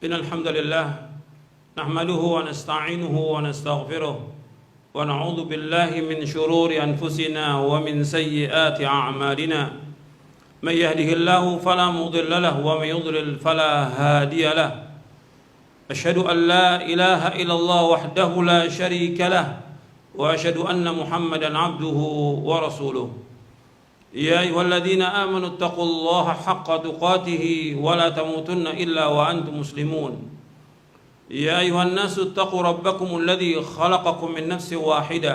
إن الحمد لله نحمده ونستعينه ونستغفره ونعوذ بالله من شرور أنفسنا ومن سيئات أعمالنا من يهده الله فلا مضل له ومن يضلل فلا هادي له أشهد أن لا إله إلا الله وحده لا شريك له وأشهد أن محمدا عبده ورسوله يا أيها الذين آمنوا اتقوا الله حق تقاته ولا تموتن إلا وأنتم مسلمون يا أيها الناس اتقوا ربكم الذي خلقكم من نفس واحدة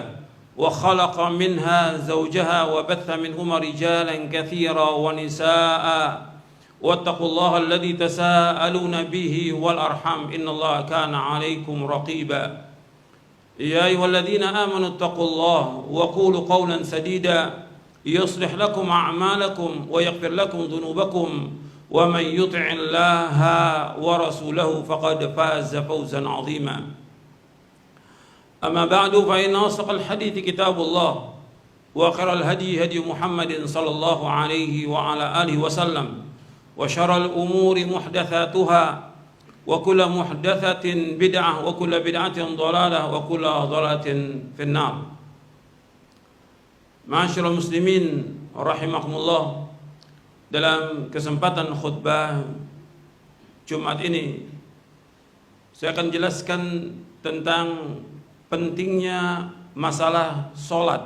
وخلق منها زوجها وبث منهما رجالا كثيرا ونساء واتقوا الله الذي تساءلون به والأرحام إن الله كان عليكم رقيبا يا أيها الذين آمنوا اتقوا الله وقولوا قولا سديدا يصلح لكم أعمالكم ويغفر لكم ذنوبكم ومن يطع الله ورسوله فقد فاز فوزا عظيما أما بعد فإن أصدق الحديث كتاب الله وخير الهدي هدي محمد صلى الله عليه وعلى آله وسلم وشر الأمور محدثاتها وكل محدثة بدعة وكل بدعة ضلالة وكل ضلالة في النار. Ma'asyiral muslimin rahimakumullah, dalam kesempatan khutbah Jumat ini saya akan jelaskan tentang pentingnya masalah sholat.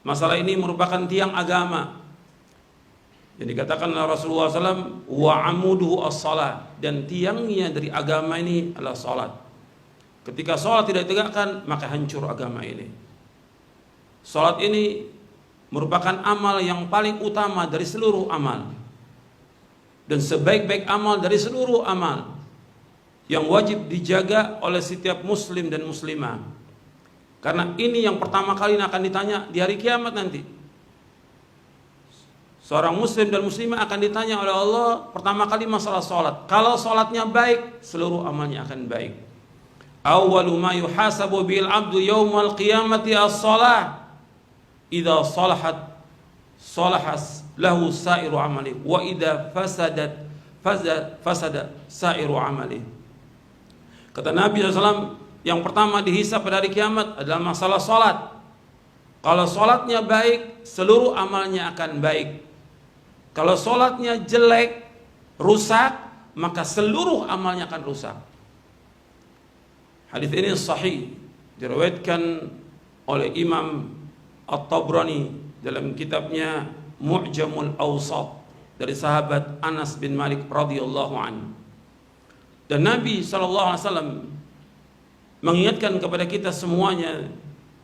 Masalah ini merupakan tiang agama yang dikatakan oleh Rasulullah SAW, wa amuduhu as-salat, dan tiangnya dari agama ini adalah sholat. Ketika sholat tidak ditegakkan, maka hancur agama ini. Salat ini merupakan amal yang paling utama dari seluruh amal, dan sebaik-baik amal dari seluruh amal yang wajib dijaga oleh setiap muslim dan muslimah, karena ini yang pertama kali akan ditanya di hari kiamat nanti. Seorang muslim dan muslimah akan ditanya oleh Allah pertama kali masalah salat. Kalau salatnya baik, seluruh amalnya akan baik. Awwalu ma yuhasabu bil abdu yaumal qiyamati as-salah. Idza salahat salahas lahu sa'iru amali wa idza fasadat fasada sa'iru amali. Kata Nabi SAW, yang pertama dihisab pada hari kiamat adalah masalah salat. Kalau salatnya baik, seluruh amalnya akan baik. Kalau salatnya jelek, rusak, maka seluruh amalnya akan rusak. Hadis ini sahih, diriwayatkan oleh Imam At-Tabrani dalam kitabnya Mu'jamul Awsat dari sahabat Anas bin Malik radhiyallahu anhu. Dan Nabi SAW mengingatkan kepada kita semuanya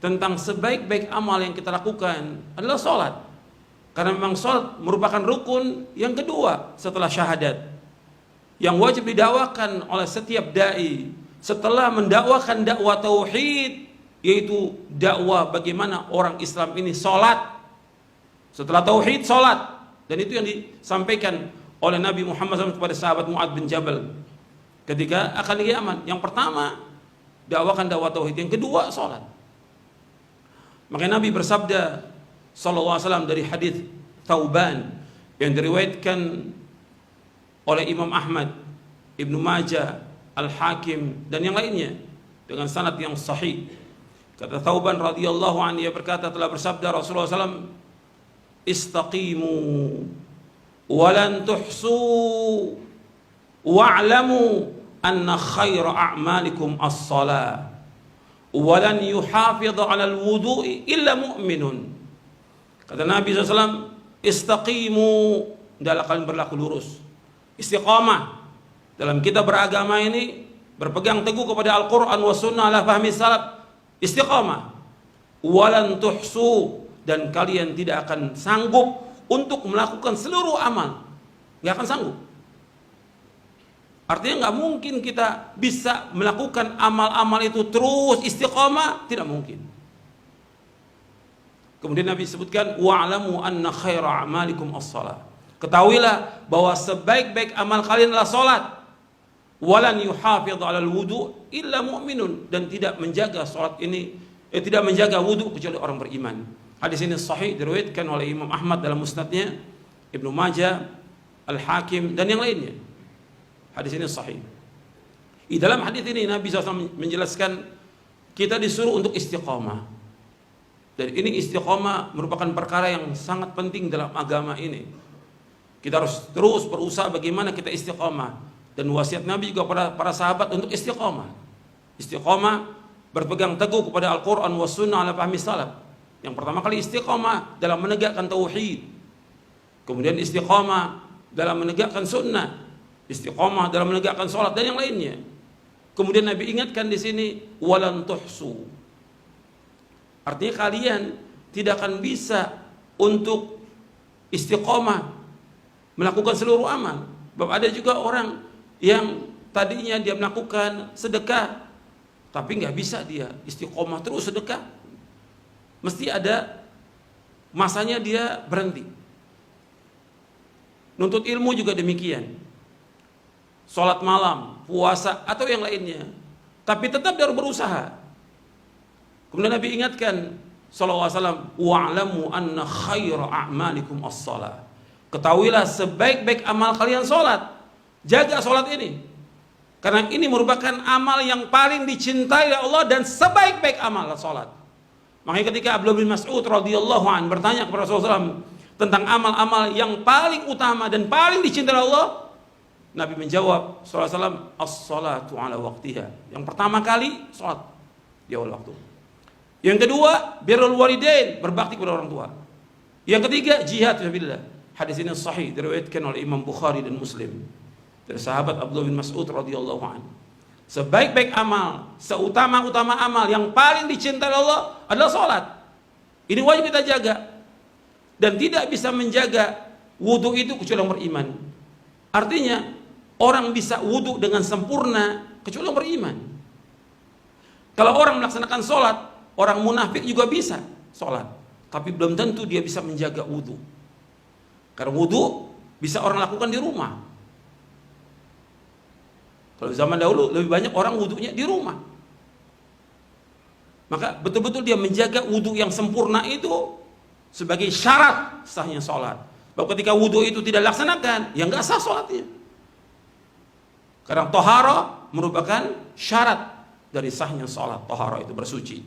tentang sebaik-baik amal yang kita lakukan adalah sholat. Karena memang sholat merupakan rukun yang kedua setelah syahadat, yang wajib didakwakan oleh setiap da'i setelah mendakwakan dakwah tauhid, yaitu dakwah bagaimana orang Islam ini sholat. Setelah tauhid, sholat. Dan itu yang disampaikan oleh Nabi Muhammad SAW kepada sahabat Mu'adz bin Jabal ketika akan kiamat. Yang pertama, dakwakan dakwah tauhid. Yang kedua, sholat. Maka Nabi bersabda sallallahu alaihi wasallam dari hadis Thauban yang diriwayatkan oleh Imam Ahmad, Ibnu Majah, Al-Hakim dan yang lainnya dengan sanad yang sahih. Kata Thauban radhiyallahu anhu, ia berkata, telah bersabda Rasulullah SAW, istaqimu walan tuhsu wa'lamu anna khaira a'malikum as-salah walan yuhafidh 'ala al-wudu'i illa mu'minun. Kata Nabi SAW, istaqimu, hendaklah kalian berlaku lurus, istiqamah dalam kita beragama ini, berpegang teguh kepada Al-Quran wa sunnah ala fahmi salaf, istiqamah. Walan tuhsu, dan kalian tidak akan sanggup untuk melakukan seluruh amal, nggak akan sanggup. Artinya nggak mungkin kita bisa melakukan amal-amal itu terus istiqamah, tidak mungkin. Kemudian Nabi sebutkan, wa'lamu anna khaira a'malikum as-salah, ketahuilah bahwa sebaik-baik amal kalian adalah salat. Walan yuhafidh 'alal wudu' illa mu'minun, dan tidak menjaga salat ini, tidak menjaga wudu kecuali orang beriman. Hadis ini sahih, diriwayatkan oleh Imam Ahmad dalam musnadnya, Ibnu Majah, Al-Hakim dan yang lainnya. Hadis ini sahih. Di dalam hadis ini Nabi SAW menjelaskan kita disuruh untuk istiqamah. Dan ini istiqamah merupakan perkara yang sangat penting dalam agama ini. Kita harus terus berusaha bagaimana kita istiqamah. Dan wasiat Nabi juga pada para sahabat untuk istiqamah. Istiqamah berpegang teguh kepada Al-Quran wa sunnah ala fahmi salaf. Yang pertama kali istiqamah dalam menegakkan tauhid. Kemudian istiqamah dalam menegakkan sunnah. Istiqamah dalam menegakkan salat dan yang lainnya. Kemudian Nabi ingatkan di sini walan tuhsu. Artinya kalian tidak akan bisa untuk istiqamah melakukan seluruh amal. Sebab ada juga orang yang tadinya dia melakukan sedekah tapi nggak bisa dia istiqomah terus sedekah. Mesti ada masanya dia berhenti. Nuntut ilmu juga demikian. Sholat malam, puasa atau yang lainnya. Tapi tetap dia harus berusaha. Kemudian Nabi ingatkan sallallahu alaihi wasallam, wa'lamu anna khaira a'malikum as-shalah. Ketahuilah sebaik-baik amal kalian sholat. Jaga sholat ini. Karena ini merupakan amal yang paling dicintai oleh Allah dan sebaik-baik amal sholat. Makanya ketika Abdullah bin Mas'ud radhiyallahu anhu bertanya kepada Rasulullah SAW tentang amal-amal yang paling utama dan paling dicintai oleh Allah, Nabi menjawab sallallahu alaihi wasallam, as-salatu ala waqtiha. Yang pertama kali salat di awal waktu. Yang kedua, birrul walidain, berbakti kepada orang tua. Yang ketiga, jihad fisabilillah. Hadis ini sahih diriwayatkan oleh Imam Bukhari dan Muslim dari sahabat Abdullah bin Mas'ud radhiyallahu anhu. Sebaik-baik amal, seutama-utama amal yang paling dicintai Allah adalah salat. Ini wajib kita jaga. Dan tidak bisa menjaga wudu itu kecuali orang beriman. Artinya orang bisa wudu dengan sempurna kecuali orang beriman. Kalau orang melaksanakan sholat, orang munafik juga bisa sholat, tapi belum tentu dia bisa menjaga wudu. Karena wudu bisa orang lakukan di rumah. Kalau zaman dahulu lebih banyak orang wudunya di rumah. Maka betul-betul dia menjaga wudu yang sempurna itu sebagai syarat sahnya sholat. Bahwa ketika wudu itu tidak dilaksanakan, ya nggak sah sholatnya. Karena tohara merupakan syarat dari sahnya sholat. Tohara itu bersuci.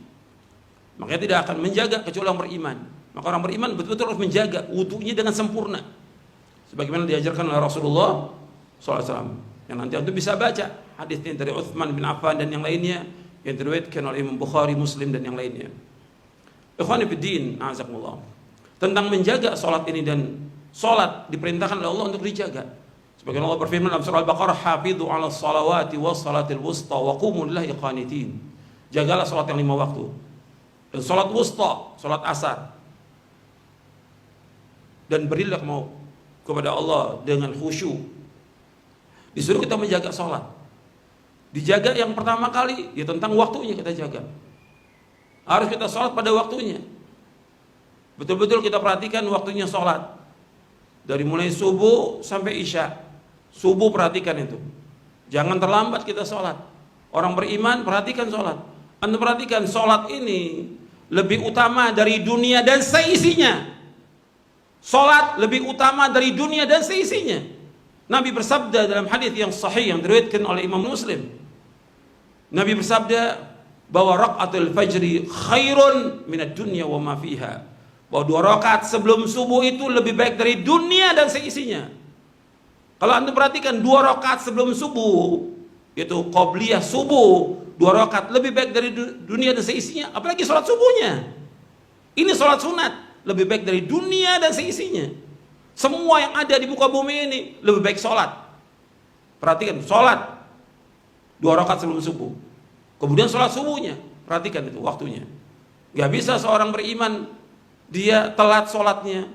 Makanya tidak akan menjaga kecuali orang beriman. Maka orang beriman betul-betul harus menjaga wudunya dengan sempurna. Sebagaimana diajarkan oleh Rasulullah SAW. Yang nanti Anda bisa baca hadisnya dari Utsman bin Affan dan yang lainnya yang diriwayatkan oleh Imam Bukhari, Muslim dan yang lainnya. Ikhwani fiddin, a'azakumullah. Tentang menjaga sholat ini, dan sholat diperintahkan oleh Allah untuk dijaga. Sebagaimana Allah berfirman dalam surah Al-Baqarah, hafidhu 'ala shalawati was salatil wusta wa qumu lillahi qanitin. Jagalah sholat yang 5 waktu. Dan sholat wusta, sholat asar. Dan berilah mau kepada Allah dengan khusyuk. Disuruh kita menjaga sholat. Dijaga yang pertama kali ya tentang waktunya kita jaga. Harus kita sholat pada waktunya. Betul-betul kita perhatikan waktunya sholat. Dari mulai subuh sampai isya. Subuh perhatikan itu. Jangan terlambat kita sholat. Orang beriman perhatikan sholat. Anda perhatikan sholat ini lebih utama dari dunia dan seisinya. Sholat lebih utama dari dunia dan seisinya. Nabi bersabda dalam hadis yang sahih yang diriwayatkan oleh Imam Muslim. Nabi bersabda bahwa raqatul fajri khairun minad dunya wa ma fiha. Bahwa 2 rakaat sebelum subuh itu lebih baik dari dunia dan seisinya. Kalau Anda perhatikan 2 rakaat sebelum subuh, yaitu qabliyah subuh, 2 rakaat lebih baik dari dunia dan seisinya, apalagi sholat subuhnya. Ini sholat sunat, lebih baik dari dunia dan seisinya. Semua yang ada di muka bumi ini lebih baik sholat. Perhatikan, sholat 2 rakaat sebelum subuh. Kemudian sholat subuhnya, perhatikan itu waktunya. Gak bisa seorang beriman dia telat sholatnya,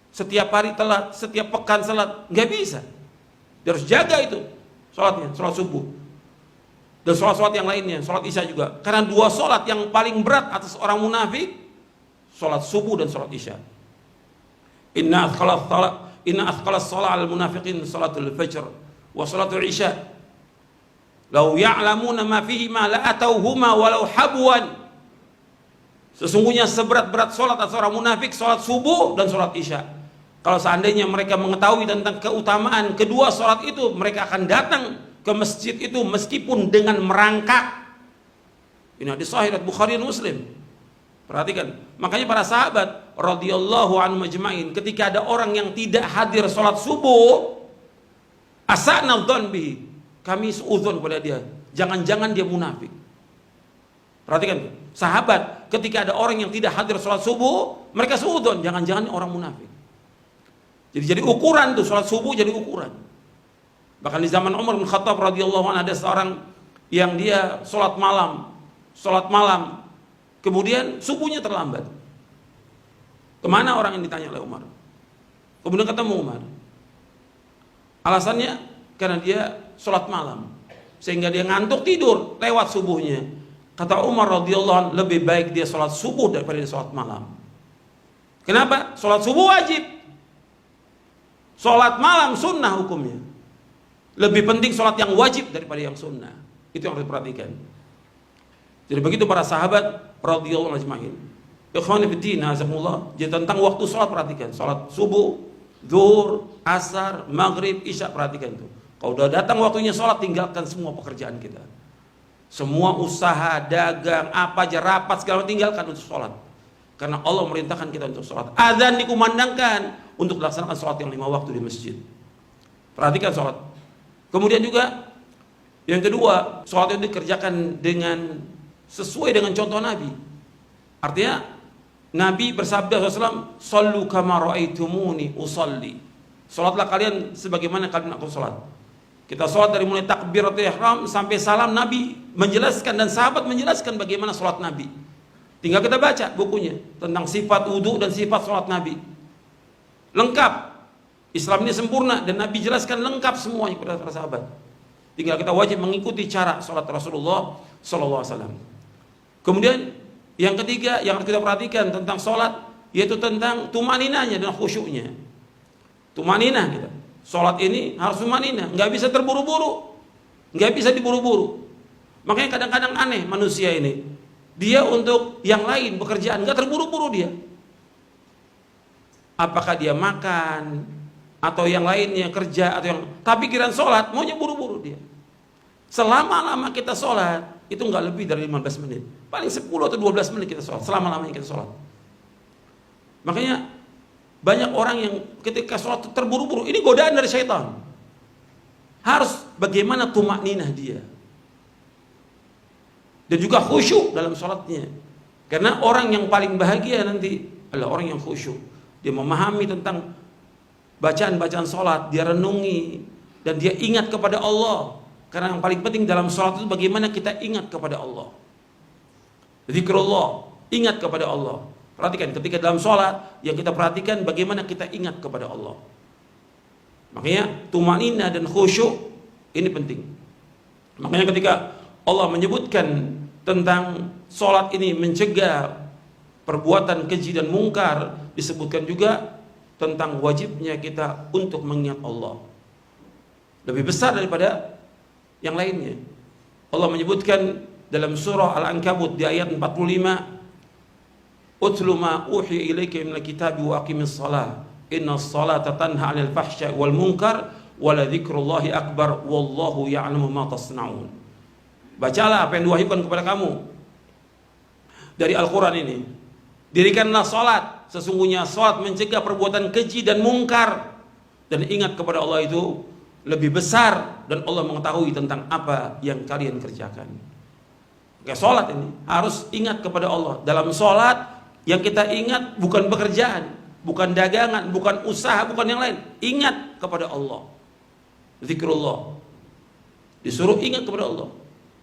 setiap hari telat, setiap pekan telat, gak bisa. Dia harus jaga itu sholatnya, sholat subuh. Dan sholat-sholat yang lainnya, sholat isya juga. Karena 2 sholat yang paling berat atas orang munafik, sholat subuh dan sholat isya. Inna athqalas sholat al-munafiqin sholatul fajr wa sholatul isya. Lau ya'lamuna ma fihi ma la atauhuma walau habwan. Sesungguhnya seberat-berat sholat atas orang munafik sholat subuh dan sholat isya. Kalau seandainya mereka mengetahui tentang keutamaan kedua sholat itu, mereka akan datang ke masjid itu meskipun dengan merangkak. Ini hadis sahih riwayat Bukhari dan Muslim. Perhatikan, makanya para sahabat radhiyallahu anhum majma'in, ketika ada orang yang tidak hadir sholat subuh, asa'na dzan bihi, kami suudzon kepada dia, jangan-jangan dia munafik. Perhatikan, sahabat ketika ada orang yang tidak hadir sholat subuh, mereka suudzon, jangan-jangan orang munafik. Jadi ukuran tuh, sholat subuh jadi ukuran. Bahkan di zaman Umar bin Khattab radhiyallahu anhu ada seorang yang dia sholat malam, kemudian subuhnya terlambat. Kemana orang yang ditanya oleh Umar? Kemudian ketemu Umar. Alasannya karena dia sholat malam, sehingga dia ngantuk tidur lewat subuhnya. Kata Umar radhiyallahu anhu, lebih baik dia sholat subuh daripada dia sholat malam. Kenapa? Sholat subuh wajib, sholat malam sunnah hukumnya. Lebih penting sholat yang wajib daripada yang sunnah. Itu yang harus diperhatikan. Jadi begitu para sahabat radhiyallahu anhum ajma'in. Ikhwani fiddin, azakumullah. Jadi tentang waktu sholat perhatikan. Sholat subuh, zuhur, asar, maghrib, isya, perhatikan itu. Kalau udah datang waktunya sholat, tinggalkan semua pekerjaan kita. Semua usaha, dagang, apa aja, rapat, segala macam, tinggalkan untuk sholat. Karena Allah merintahkan kita untuk sholat. Azan dikumandangkan untuk melaksanakan sholat yang 5 waktu di masjid. Perhatikan sholat. Kemudian juga yang kedua, sholat itu dikerjakan dengan sesuai dengan contoh Nabi. Artinya Nabi bersabda SAW, "Shallu kama ra'aitumuni usalli." Salatlah kalian sebagaimana kalian aku salat. Kita salat dari mulai takbiratul ihram sampai salam, Nabi menjelaskan dan sahabat menjelaskan bagaimana salat Nabi. Tinggal kita baca bukunya tentang sifat wudu dan sifat salat Nabi. Lengkap. Islam ini sempurna dan Nabi jelaskan lengkap semuanya kepada para sahabat. Tinggal kita wajib mengikuti cara salat Rasulullah sallallahu alaihi wasallam. Kemudian yang ketiga yang harus kita perhatikan tentang salat, yaitu tentang tumaninahnya dan khusyuknya. Tumaninah kita. Salat ini harus tumaninah, nggak bisa terburu-buru, nggak bisa diburu-buru. Makanya kadang-kadang aneh manusia ini. Dia untuk yang lain pekerjaan nggak terburu-buru dia. Apakah dia makan atau yang lainnya kerja atau yang, tapi pikiran sholat maunya buru-buru dia. Selama-lama kita sholat itu nggak lebih dari 15 menit, paling 10 atau 12 menit kita sholat, selama-lamanya kita sholat. Makanya banyak orang yang ketika sholat terburu-buru, ini godaan dari syaitan. Harus bagaimana tumakninah dia dan juga khusyuk dalam sholatnya. Karena orang yang paling bahagia nanti adalah orang yang khusyuk. Dia memahami tentang bacaan-bacaan sholat, dia renungi dan dia ingat kepada Allah. Karena yang paling penting dalam sholat itu bagaimana kita ingat kepada Allah. Zikrullah, ingat kepada Allah. Perhatikan ketika dalam sholat yang kita perhatikan bagaimana kita ingat kepada Allah. Makanya tumanina dan khusyuk ini penting. Makanya ketika Allah menyebutkan tentang sholat ini mencegah perbuatan keji dan mungkar, disebutkan juga tentang wajibnya kita untuk mengingat Allah. Lebih besar daripada yang lainnya. Allah menyebutkan dalam surah Al-Ankabut di ayat 45, "Utlu ma uhiya ilaika minal kitabi wa aqimis shalah. Innas salata tanha 'anil fahsya'i wal munkar wa la dzikrullahi akbar wallahu ya'lamu ma tasna'un." Bacalah apa yang diwahyukan kepada kamu dari Al-Quran ini. Dirikanlah salat, sesungguhnya salat mencegah perbuatan keji dan mungkar, dan ingat kepada Allah itu lebih besar dan Allah mengetahui tentang apa yang kalian kerjakan. Oke, salat ini harus ingat kepada Allah. Dalam salat yang kita ingat bukan pekerjaan, bukan dagangan, bukan usaha, bukan yang lain. Ingat kepada Allah. Zikrullah. Disuruh ingat kepada Allah.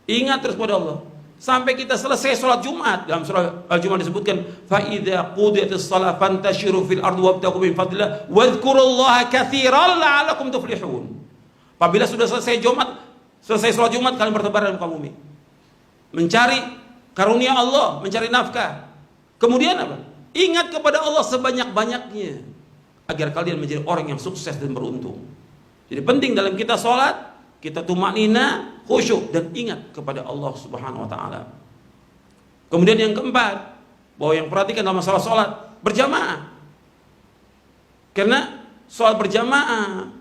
Ingat terus kepada Allah sampai kita selesai sholat Jumat. Dalam surah Al-Jumat disebutkan, fa idza qudiyatis shalah fantashiru fil ardi wabtaghu min fadlillah wadhkurullaha katsiran la'allakum tuflihun. Apabila sudah selesai sholat Jumat, kalian bertebar di muka bumi mencari karunia Allah, mencari nafkah. Kemudian apa? Ingat kepada Allah sebanyak-banyaknya agar kalian menjadi orang yang sukses dan beruntung. Jadi penting dalam kita sholat kita tumanina, khusyuk dan ingat kepada Allah Subhanahu wa taala. Kemudian yang keempat, bahwa yang perhatikan dalam masalah salat berjamaah. Karena sholat berjamaah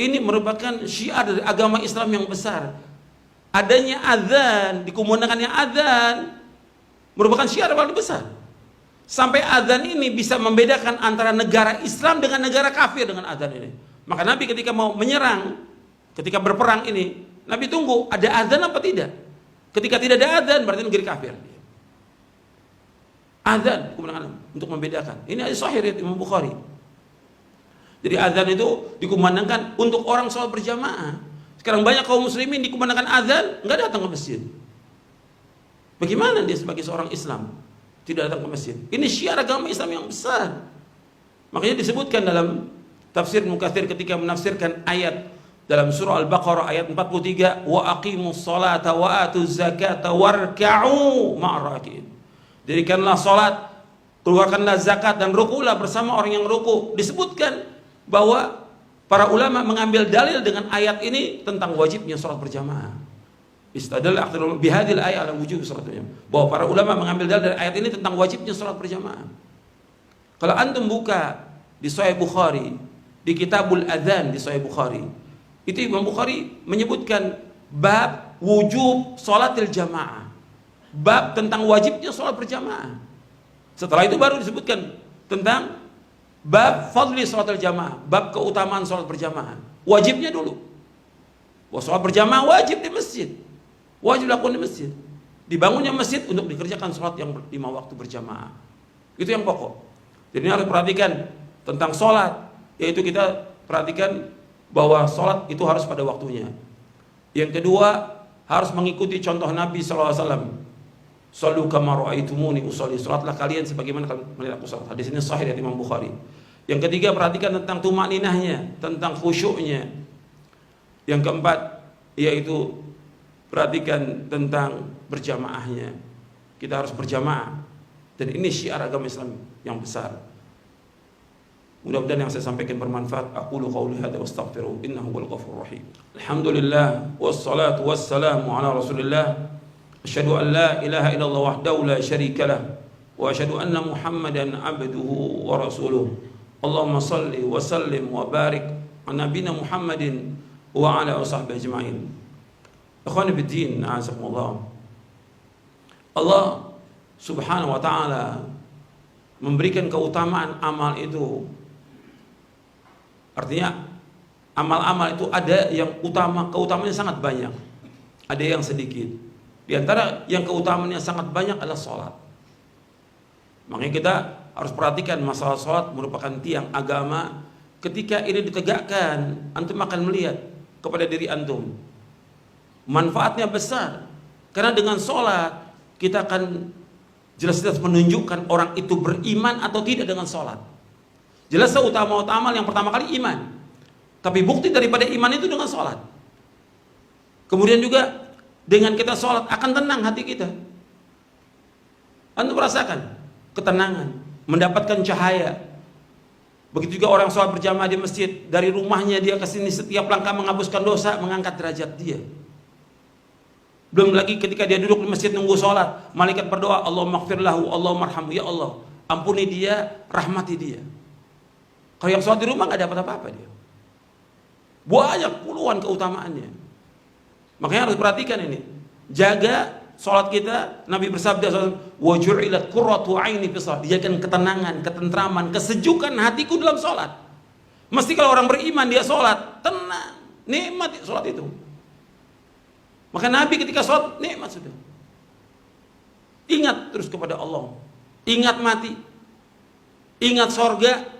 ini merupakan syiar dari agama Islam yang besar. Adanya azan, dikumandangkannya azan merupakan syiar paling besar. Sampai azan ini bisa membedakan antara negara Islam dengan negara kafir dengan azan ini. Maka Nabi ketika mau menyerang, ketika berperang ini, Nabi tunggu ada azan apa tidak. Ketika tidak ada azan berarti negeri kafir. Azan untuk membedakan. Ini hadis sahih riwayat Imam Bukhari. Jadi azan itu dikumandangkan untuk orang sholat berjamaah. Sekarang banyak kaum muslimin dikumandangkan azan nggak datang ke masjid. Bagaimana dia sebagai seorang Islam tidak datang ke masjid? Ini syiar agama Islam yang besar. Makanya disebutkan dalam tafsir Mukatsir ketika menafsirkan ayat dalam surah Al-Baqarah ayat 43, wa aqimus salata wa atuz zakata warka'u ma'ar-raki'in. Dirikanlah salat, keluarkanlah zakat dan rukulah bersama orang yang ruku. Disebutkan bahwa para ulama mengambil dalil dengan ayat ini tentang wajibnya salat berjamaah. Istadalla akhirul bihadil ayat ala wujub salat berjamaah. Bahwa para ulama mengambil dalil dari ayat ini tentang wajibnya salat berjamaah. Kalau antum buka di Sahih Bukhari, di Kitabul Adzan di Sahih Bukhari, itu Imam Bukhari menyebutkan bab wujub salatil jamaah. Bab tentang wajibnya salat berjamaah. Setelah itu baru disebutkan tentang bab fadli salatil jamaah, bab keutamaan salat berjamaah. Wajibnya dulu. Bahwa salat berjamaah wajib di masjid. Wajib dilakukan di masjid. Dibangunnya masjid untuk dikerjakan salat yang 5 waktu berjamaah. Itu yang pokok. Jadi ini harus perhatikan tentang salat, yaitu kita perhatikan bahwa salat itu harus pada waktunya. Yang kedua, harus mengikuti contoh Nabi sallallahu alaihi wasallam. Shallu kama ra'aitumuni usolli. Salatlah kalian sebagaimana kalian melihat aku salat. Hadis ini sahih dari Imam Bukhari. Yang ketiga, perhatikan tentang tumaninahnya, tentang khusyuknya. Yang keempat, yaitu perhatikan tentang berjamaahnya. Kita harus berjamaah. Dan ini syiar agama Islam yang besar. Mudah-mudahan yang saya sampaikan bermanfaat. Aqulu qauli hadza wastaghfiru innahu huwal ghafurur rahim. Alhamdulillah wassalatu wassalamu ala Rasulillah. Asyhadu an la ilaha illallah wahdahu la syarika lah wa asyhadu anna Muhammadan abduhu wa rasuluh. Allahumma salli wa sallim wa barik ala nabiyina Muhammadin wa ala washabbihi ajma'in. Ikhwani fid din, a'azakumullah. Allah Subhanahu wa taala memberikan keutamaan amal itu. Artinya amal-amal itu ada yang utama, keutamaannya sangat banyak. Ada yang sedikit. Di antara yang keutamaannya sangat banyak adalah sholat. Makanya kita harus perhatikan masalah sholat merupakan tiang agama. Ketika ini ditegakkan, antum akan melihat kepada diri antum. Manfaatnya besar. Karena dengan sholat, kita akan jelas-jelas menunjukkan orang itu beriman atau tidak dengan sholat. Jelas utama-utama yang pertama kali iman. Tapi bukti daripada iman itu dengan sholat. Kemudian juga dengan kita sholat akan tenang hati kita. Anda merasakan ketenangan, mendapatkan cahaya. Begitu juga orang sholat berjamaah di masjid, dari rumahnya dia ke sini setiap langkah menghapuskan dosa, mengangkat derajat dia. Belum lagi ketika dia duduk di masjid nunggu sholat, malaikat berdoa, Allahumma ighfir lahu, Allahumma arhamhu, ya Allah, ampuni dia, rahmati dia. Kalau yang sholat di rumah nggak dapat apa-apa dia. Banyak puluhan keutamaannya. Makanya harus perhatikan ini. Jaga sholat kita. Nabi bersabda, wa ju'ilat qurratu aini fi shalah. Dijadikan ketenangan, ketentraman, kesejukan hatiku dalam sholat. Mesti kalau orang beriman dia sholat tenang, nikmat sholat itu. Maka Nabi ketika sholat nikmat sudah. Ingat terus kepada Allah. Ingat mati. Ingat sorga.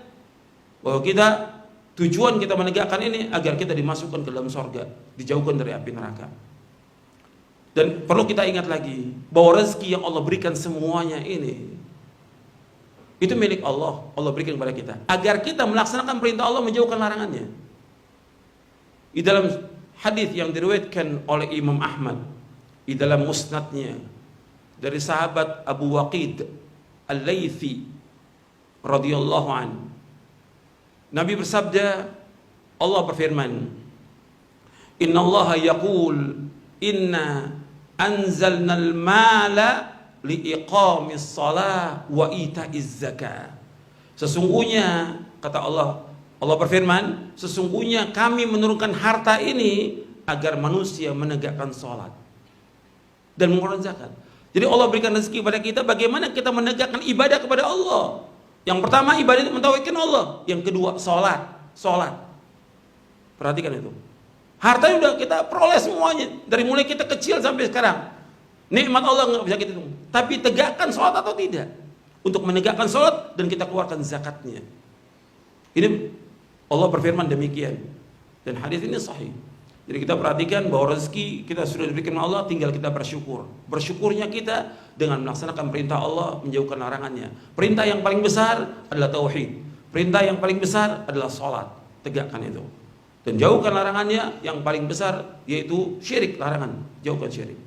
Bahwa kita tujuan kita menegakkan ini agar kita dimasukkan ke dalam sorga, dijauhkan dari api neraka. Dan perlu kita ingat lagi bahwa rezeki yang Allah berikan semuanya ini itu milik Allah. Allah berikan kepada kita agar kita melaksanakan perintah Allah, menjauhkan larangannya. Di dalam hadis yang diriwayatkan oleh Imam Ahmad di dalam musnadnya dari sahabat Abu Waqid Al-Laythi radhiyallahu anhu, Nabi bersabda, Allah berfirman, Inna Allah yaqul inna anzalnal mala liiqamis salah wa ita'iz zakah. Sesungguhnya kata Allah, Allah berfirman, sesungguhnya kami menurunkan harta ini agar manusia menegakkan sholat dan mengeluarkan zakat. Jadi Allah berikan rezeki kepada kita, bagaimana kita menegakkan ibadah kepada Allah. Yang pertama ibadah itu mentauhidkan Allah. Yang kedua sholat. Perhatikan itu. Harta udah kita peroleh semuanya, dari mulai kita kecil sampai sekarang. Nikmat Allah nggak bisa kita tunggu. Tapi tegakkan sholat atau tidak? Untuk menegakkan sholat dan kita keluarkan zakatnya. Ini Allah berfirman demikian. Dan hadis ini sahih. Jadi kita perhatikan bahwa rezeki kita sudah diberikan Allah, tinggal kita bersyukur. Bersyukurnya kita dengan melaksanakan perintah Allah, menjauhkan larangannya. Perintah yang paling besar adalah tauhid. Perintah yang paling besar adalah sholat. Tegakkan itu. Dan jauhkan larangannya yang paling besar, yaitu syirik, larangan. Jauhkan syirik.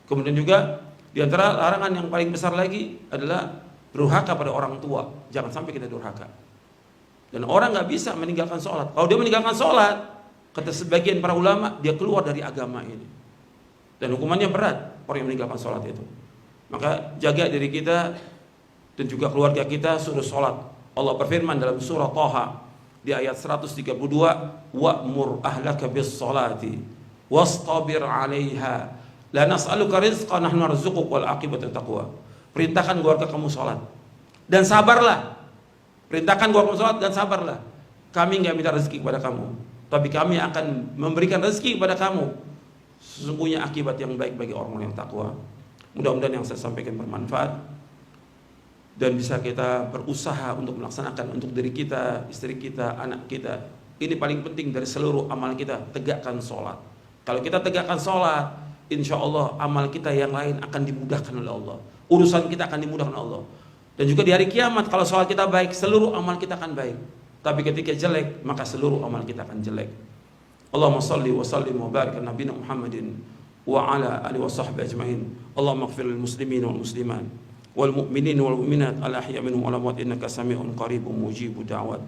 Kemudian juga di antara larangan yang paling besar lagi adalah durhaka pada orang tua. Jangan sampai kita durhaka. Dan orang nggak bisa meninggalkan sholat. Kalau dia meninggalkan sholat, kata sebagian para ulama, dia keluar dari agama ini. Dan hukumannya berat orang yang meninggalkan sholat itu. Maka jaga diri kita dan juga keluarga kita suruh sholat. Allah berfirman dalam surah Thaha di ayat 132, wa'mur ahlaka bis sholati wastabir 'alaiha la nas'aluka rizqan nahnu narzuquk wal aqibatu taqwa. Perintahkan keluarga kamu sholat dan sabarlah. Perintahkan keluarga kamu sholat dan sabarlah. Kami nggak minta rezeki kepada kamu, tapi kami akan memberikan rezeki kepada kamu. Sesungguhnya akibat yang baik bagi orang yang takwa. Mudah-mudahan yang saya sampaikan bermanfaat dan bisa kita berusaha untuk melaksanakan untuk diri kita, istri kita, anak kita. Ini paling penting dari seluruh amal kita, tegakkan sholat. Kalau kita tegakkan sholat, insya Allah amal kita yang lain akan dimudahkan oleh Allah. Urusan kita akan dimudahkan oleh Allah. Dan juga di hari kiamat, kalau sholat kita baik, seluruh amal kita akan baik. Tapi ketika jelek, maka seluruh amal kita akan jelek. Allahumma salli wa sallim wa barik ala nabiyina Muhammadin wa ala alihi wa sahbihi ajma'in. Allahumma ighfir lil muslimin wal muslimat wal mu'minin wal mu'minat al ahya minhum wal amwat innaka sami'un qaribun mujibud da'wat.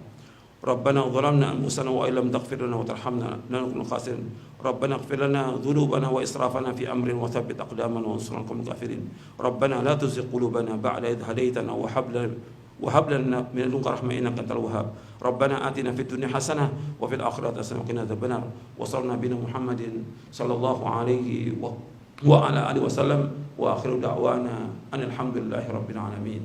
Rabbana zalamna anfusana wa illam taghfir lana wa tarhamna lanakunanna khasirin. Rabbana ighfir lana dhunubana wa israfana fi amrin wa thabbit aqdamana wa ansurna 'alal kafirin. Rabbana la tuzigh qulubana ba'da idh hadaytana wa hab lana min ladunka rahmah innaka antal wahhab. Rabbana atina fid dunya hasanah wa fil akhirati hasanah wa qina adzabannar. Wa sallallahu nabiyana Muhammadin sallallahu alaihi wa ala alihi wasallam wa akhiru da'wana alhamdulillahi rabbil alamin.